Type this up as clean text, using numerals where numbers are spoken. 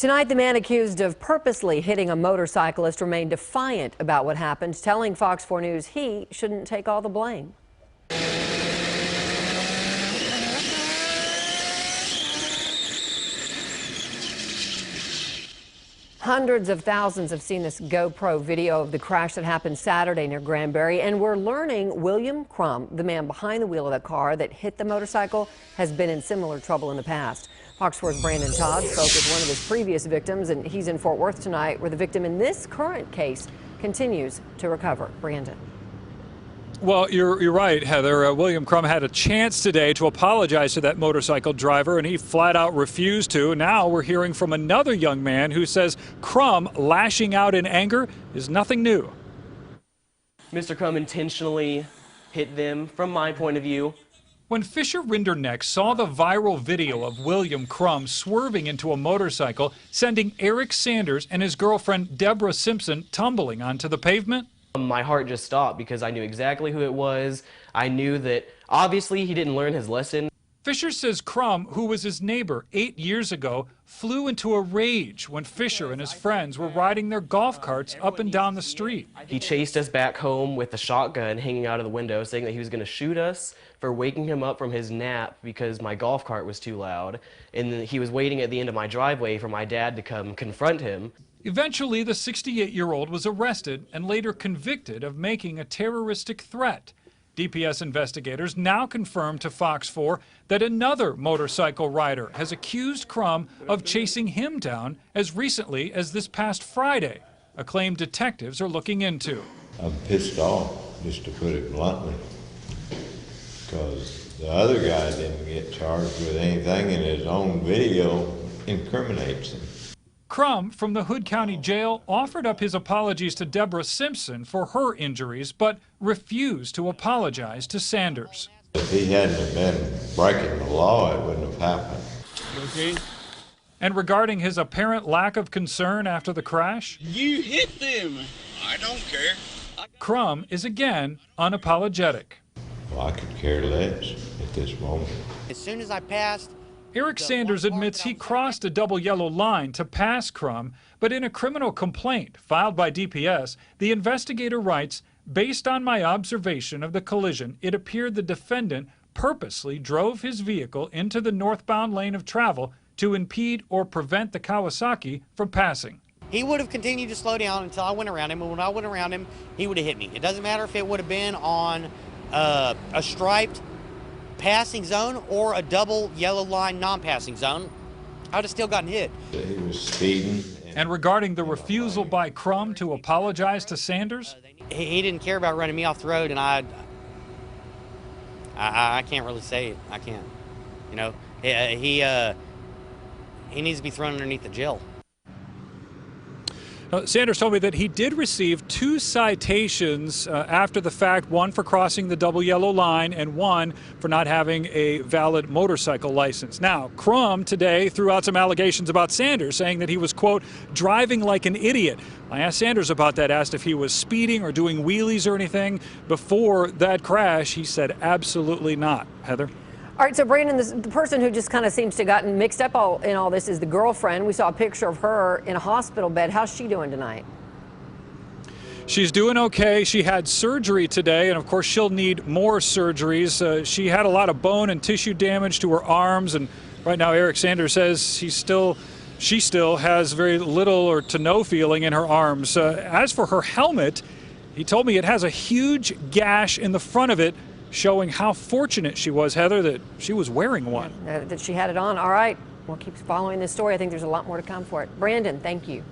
Tonight, the man accused of purposely hitting a motorcyclist remained defiant about what happened, telling Fox 4 News he shouldn't take all the blame. Hundreds of thousands have seen this GoPro video of the crash that happened Saturday near Granbury, and we're learning William Crum, the man behind the wheel of that car that hit the motorcycle, has been in similar trouble in the past. Fox 4's Brandon Todd spoke with one of his previous victims, and he's in Fort Worth tonight, where the victim in this current case continues to recover. Brandon. Well, you're right, Heather. William Crum had a chance today to apologize to that motorcycle driver, and he flat out refused to. Now we're hearing from another young man who says Crum lashing out in anger is nothing new. Mr. Crum intentionally hit them, from my point of view. When Fisher Rinderneck saw the viral video of William Crum swerving into a motorcycle, sending Eric Sanders and his girlfriend Deborah Simpson tumbling onto the pavement, my heart just stopped because I knew exactly who it was. I knew that obviously he didn't learn his lesson. Fisher says Crum, who was his neighbor 8 years ago, flew into a rage when Fisher and his friends were riding their golf carts up and down the street. He chased us back home with a shotgun hanging out of the window, saying that he was going to shoot us for waking him up from his nap because my golf cart was too loud. And he was waiting at the end of my driveway for my dad to come confront him. Eventually, the 68-year-old was arrested and later convicted of making a terroristic threat. DPS investigators now confirm to Fox 4 that another motorcycle rider has accused Crum of chasing him down as recently as this past Friday, a claim detectives are looking into. I'm pissed off, just to put it bluntly, because the other guy didn't get charged with anything and his own video incriminates him. Crum from the Hood County Jail offered up his apologies to Deborah Simpson for her injuries, but refused to apologize to Sanders. If he hadn't been breaking the law, it wouldn't have happened. Okay. And regarding his apparent lack of concern after the crash, You hit them. I don't care. Crum is again unapologetic. Well, I could care less at this moment. As soon as I passed, Eric Sanders admits he crossed a double yellow line to pass Crum, but in a criminal complaint filed by DPS, the investigator writes, "Based on my observation of the collision, it appeared the defendant purposely drove his vehicle into the northbound lane of travel to impede or prevent the Kawasaki from passing." he would have continued to slow down until I went around him, and when I went around him, he would have hit me. It doesn't matter if it would have been on a striped passing zone or a double yellow line non-passing zone. I would have still gotten hit. He was speeding. And regarding the refusal by Crum to apologize to Sanders, He didn't care about running me off the road, and I can't really say it. I can't. You know, he needs to be thrown underneath the jail. Sanders told me that he did receive 2 citations after the fact, one for crossing the double yellow line and one for not having a valid motorcycle license. Now, Crum today threw out some allegations about Sanders, saying that he was, quote, driving like an idiot. I asked Sanders about that, asked if he was speeding or doing wheelies or anything before that crash. He said absolutely not. Heather? All right, so Brandon, the person who just kind of seems to have gotten mixed up in all this is the girlfriend. We saw a picture of her in a hospital bed. How's she doing tonight? She's doing okay. She had surgery today, and of course she'll need more surgeries. She had a lot of bone and tissue damage to her arms, and right now Eric Sanders says she still has very little or to no feeling in her arms. As for her helmet, he told me it has a huge gash in the front of it, showing how fortunate she was, Heather, that she was wearing one. That she had it on. All right, we'll keep following this story. I think there's a lot more to come for it. Brandon, thank you.